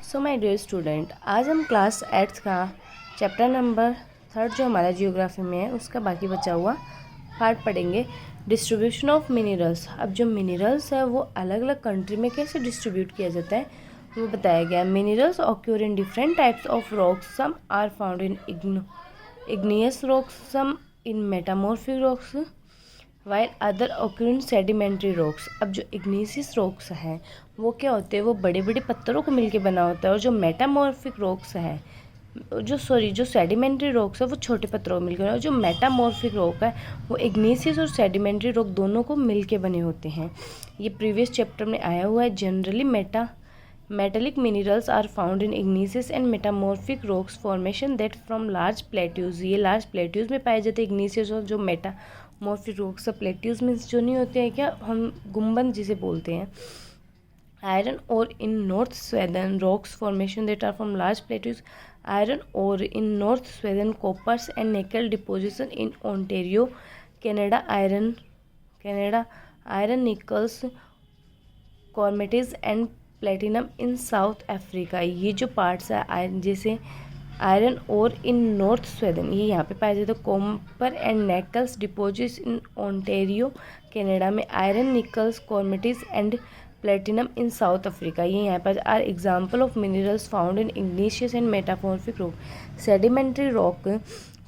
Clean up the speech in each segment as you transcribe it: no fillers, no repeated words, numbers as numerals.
So my dear student, आज हम class 8 का चैप्टर नंबर 3 जो हमारा जियोग्राफी में है उसका बाकी बचा हुआ पार्ट पढ़ेंगे। Distribution of minerals. अब जो मिनरल्स है वो अलग अलग कंट्री में कैसे डिस्ट्रीब्यूट किया जाता है वो बताया गया। Minerals occur in different types of rocks. Some are found in igneous rocks, some in metamorphic rocks, while other occurrent sedimentary rocks. अब जो इग्नीसियस रॉक्स हैं वो क्या होते हैं, वो बड़े बड़े पत्थरों को मिलके बना होता है, और जो मेटामॉर्फिक रॉक्स है जो सेडिमेंट्री रॉक्स है वो छोटे पत्थरों को मिलकर, और जो मेटामॉर्फिक रॉक है वो इग्नीसियस और सेडिमेंट्री रॉक दोनों को मिलके बने होते हैं। ये प्रीवियस चैप्टर में आया हुआ है। Generally metallic minerals are found in igneous and metamorphic rocks formation that from large plateaus. ये लार्ज प्लेट्यूज में पाए जाते हैं इग्नीसियस, और जो मेटामॉर्फिक रॉक्स सब प्लेट्यूज में जो नहीं होते हैं, क्या हम गुम्बद जिसे बोलते हैं। Iron ore in north Sweden rocks formation that are from large plateaus. Iron ore in north Sweden coppers and nickel deposition in Ontario Canada. Iron nickels chromites and platinum in South Africa. ये जो parts है iron, जैसे iron ore in north स्वेदन, ये यहाँ पे पाए जाते हैं। Copper and nickels deposits in Ontario Canada में। Iron nickels chromites and platinum in South Africa, ये यहाँ पर are example of minerals found in igneous and metamorphic rock. Sedimentary rock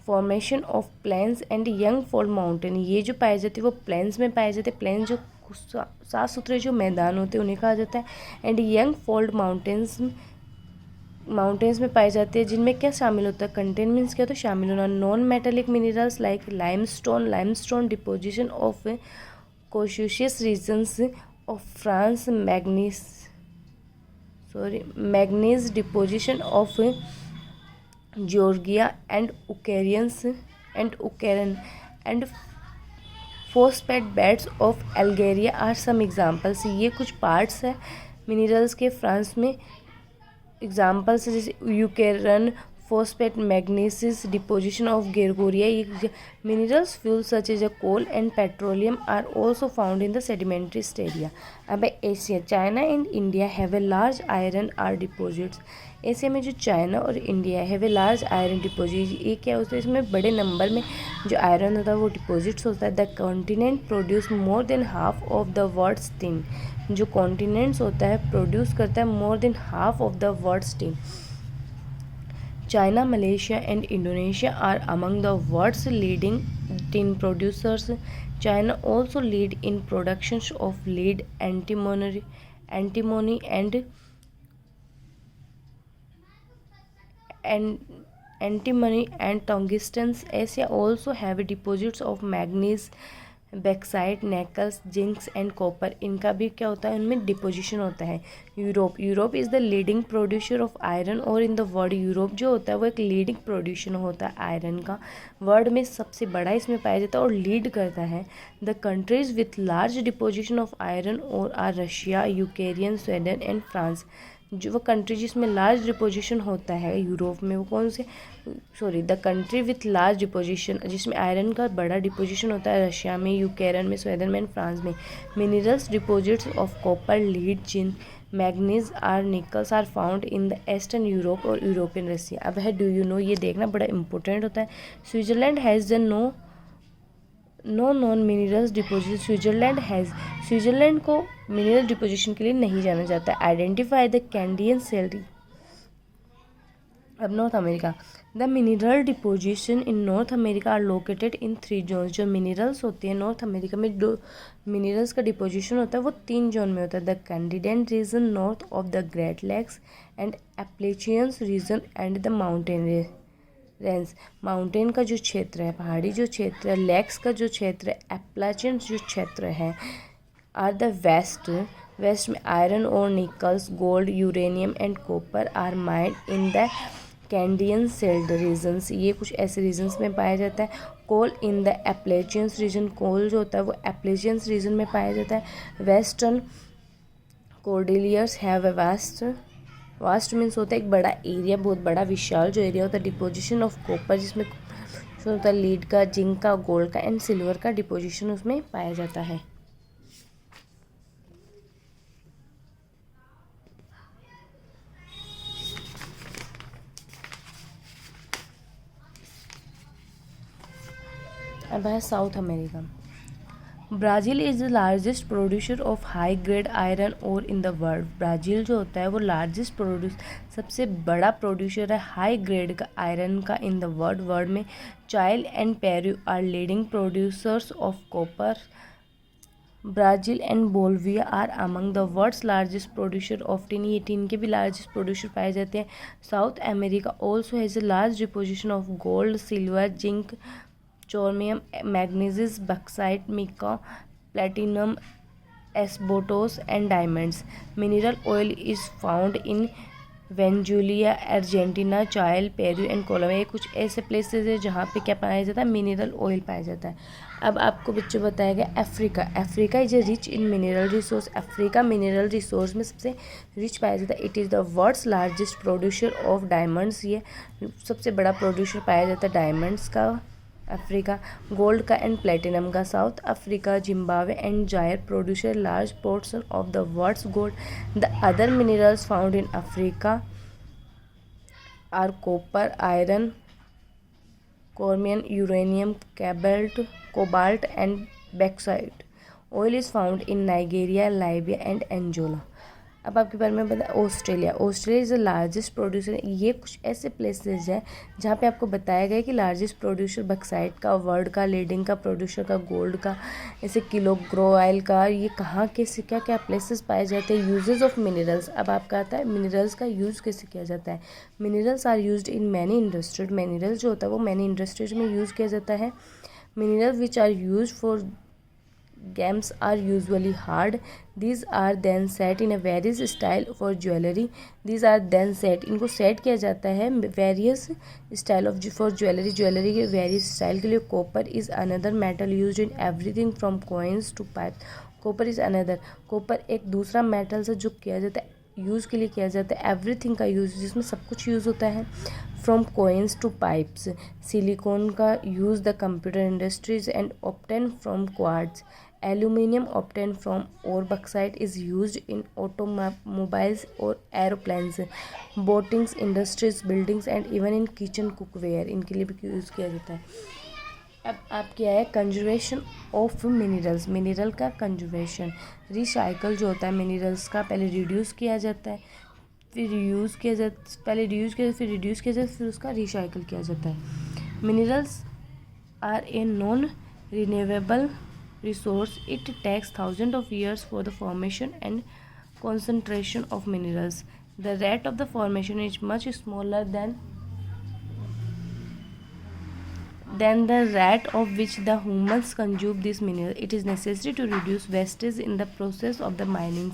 formation of plains and young fold mountain. ये जो पाए जाते हैं वो प्लेन्स में पाए जाते हैं। प्लेन जो साफ सुथरे जो मैदान होते हैं उन्हें कहा जाता है। एंड यंग फोल्ड माउंटेन्स में पाए जाते हैं, जिनमें क्या शामिल होता है, कंटेन मीन्स क्या, तो शामिल होना। Non metallic minerals like limestone deposition of Caucasus regions of France. Manganese deposition of Georgia and Ukraine and phosphate beds of Algeria are some examples. ये कुछ पार्ट्स है मिनरल्स के फ्रांस में, एग्जाम्पल्स है जैसे Ukraine, phosphate, manganese deposition of गेरगोरिया। ये minerals fuel such as a coal and petroleum are also found in the sedimentary strata. अब Asia, China and India have a large iron ore deposits. Asia में जो China और India have a large iron deposit, ये क्या होता है, इसमें बड़े नंबर में जो आयरन होता है वो डिपोजिट्स होता है। The continent produce more than half of the world's tin. जो कॉन्टिनेंट्स होता है प्रोड्यूस करता है more than half of the world's tin. China, Malaysia and Indonesia are among the world's leading tin producers. China also lead in production of lead, antimony and antimony and tungsten. Asia also have deposits of manganese, bauxite, nickels, zincs and copper. इनका भी क्या होता है, उनमें deposition होता है। Europe is the leading producer of iron ore in the world. Europe जो होता है वो एक लीडिंग प्रोड्यूसर होता है आयरन का, वर्ल्ड में सबसे बड़ा इसमें पाया जाता है और लीड करता है। The countries with large deposition of iron ore are Russia, Ukraine, Sweden and France. जो वो कंट्री जिसमें लार्ज डिपोजिशन होता है यूरोप में, वो कौन से, the country with large deposition जिसमें आयरन का बड़ा डिपोजिशन होता है, रशिया में, यूक्रेन में, स्वीडन में, फ्रांस में। Minerals deposits of copper, lead, zinc, manganese are nickels are found in the eastern Europe और यूरोपियन रशिया। अब है डू यू नो, ये देखना बड़ा इंपॉर्टेंट होता है। Switzerland has the no known minerals deposit. Switzerland को मिनरल डिपोजिशन के लिए नहीं जाना जाता है। आइडेंटिफाई द कैंडियन सेल्टी। अब North America, the mineral deposition in North America are located in 3 zones. जो मिनरल्स होते हैं नॉर्थ अमेरिका में, दो मिनरल्स का डिपोजिशन होता है वो 3 जोन में होता है। The Canadian region north of the Great Lakes and Appalachians region and the mountain range. Mountain का जो क्षेत्र है, पहाड़ी जो क्षेत्र है, लेक्स का जो क्षेत्र है, एप्लाचियन जो क्षेत्र है, आर द वेस्ट में आयरन और nickels, gold, uranium and copper are mined in the Canadian shield regions. ये कुछ ऐसे रीजन्स में पाया जाता है। कोल इन द एप्लेचियंस रीजन, कोल जो होता है वो एप्लेचियंस रीजन में पाया जाता है। Western Cordilleras have a vast means होता है एक बड़ा एरिया, बहुत बड़ा विशाल जो एरिया होता है। डिपोजिशन ऑफ कॉपर, जिसमें होता है लीड का, जिंक का, गोल्ड का एंड सिल्वर का डिपोजिशन उसमें पाया जाता है। अब है South America. Brazil is the largest producer of high grade iron ore in the world. Brazil जो होता है वो लार्जेस्ट सबसे बड़ा प्रोड्यूसर है हाई ग्रेड का आयरन का इन द वर्ल्ड में। Chile and Peru are leading producers of copper. Brazil and Bolivia are among the world's largest producer of tin. ये टिन के भी लार्जेस्ट प्रोड्यूसर पाए जाते हैं। South America also has a large deposition of gold, silver, zinc, chromium, manganese, bauxite, mica, platinum, asbestos and diamonds. Mineral oil is found in Venezuela, Argentina, Chile, Peru and Colombia. ये कुछ ऐसे places है जहाँ पे क्या पाया जाता है, मिनरल ऑयल पाया जाता है। अब आपको बच्चों बताया गया Africa. Africa is rich in mineral resource. Africa mineral resource में सबसे रिच पाया जाता है। It is the world's largest producer of diamonds. ये सबसे बड़ा प्रोड्यूसर पाया जाता है डायमंड्स का अफ्रीका। गोल्ड का एंड प्लेटिनम का South Africa. Zimbabwe and Zaire producer large portion of the world's gold. The other minerals found in Africa are copper, iron, chromium, uranium, cobalt and bauxite. Oil is found in Nigeria, Libya and Angola. अब आपके बारे में बता Australia. Australia is the largest producer. ये कुछ ऐसे places हैं जहाँ पे आपको बताया गया कि लार्जेस्ट प्रोड्यूसर बक्साइट का, वर्ल्ड का लीडिंग का प्रोड्यूसर का, गोल्ड का, ऐसे किलोग्रो ऑयल का। ये कहाँ कैसे क्या क्या प्लेसेस पाए जाते हैं। Uses of minerals. अब आपका आता है मिनरल्स का यूज़ कैसे किया जाता है। Minerals are used in many industries. Mineral जो होता है वो मैनी इंडस्ट्रीज में यूज़ किया जाता है। Mineral which are use for gems are usually hard. These are then set in a various style for jewelry. These are then set, इनको set किया जाता है various style of for jewelry. Jewellery के various style के लिए copper is another metal used in everything from coins to pipes. copper is another, copper एक दूसरा metal से जो किया जाता है यूज़ के लिए किया जाता है। एवरीथिंग का यूज़ जिसमें सब कुछ यूज़ होता है। From coins to pipes. Silicon का use the computer industries and obtained from quartz. Aluminium obtained from ore bauxite is used in automobiles और aeroplanes, boatings, industries, buildings and even in kitchen cookware. इनके लिए भी use किया जाता है। अब आप क्या है कंजर्वेशन ऑफ मिनरल्स। मिनरल का कंजर्वेशन। रिसाइकल जो होता है मिनरल्स का, पहले रिड्यूस किया जाता है, फिर यूज़ किया जाता है, पहले रिड्यूस किया फिर रिड्यूस किया जाता है, फिर उसका रिसाइकल किया जाता है। Minerals are a non renewable resource. It takes thousands of years for the formation and concentration of minerals. The rate of the formation is much smaller than the rate of which the humans consume this mineral. It is necessary to reduce wastage in the process of the mining.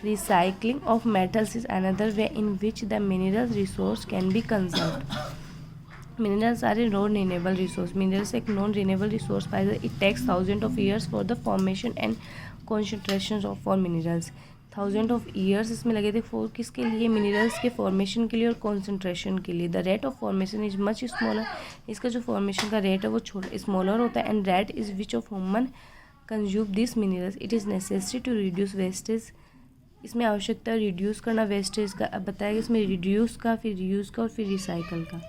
Recycling of metals is another way in which the mineral resource can be conserved. Minerals are a non renewable resource. Minerals एक non renewable resource पाया जाता है। It takes thousand of years for the formation and concentration of for minerals. Thousand of years इसमें लगे थे for किसके लिए, minerals के फॉर्मेशन के लिए और कॉन्सेंट्रेशन के लिए। The rate of formation is much smaller. इसका जो फॉर्मेशन का रेट है वो स्मॉलर होता है। And rate is which of human consume this minerals. It is necessary to reduce wastage. इसमें आवश्यकता है रिड्यूस करना वेस्टेज का। अब बताएगा इसमें रिड्यूस का, फिर रीयूज़ का और फिर रिसाइकल का।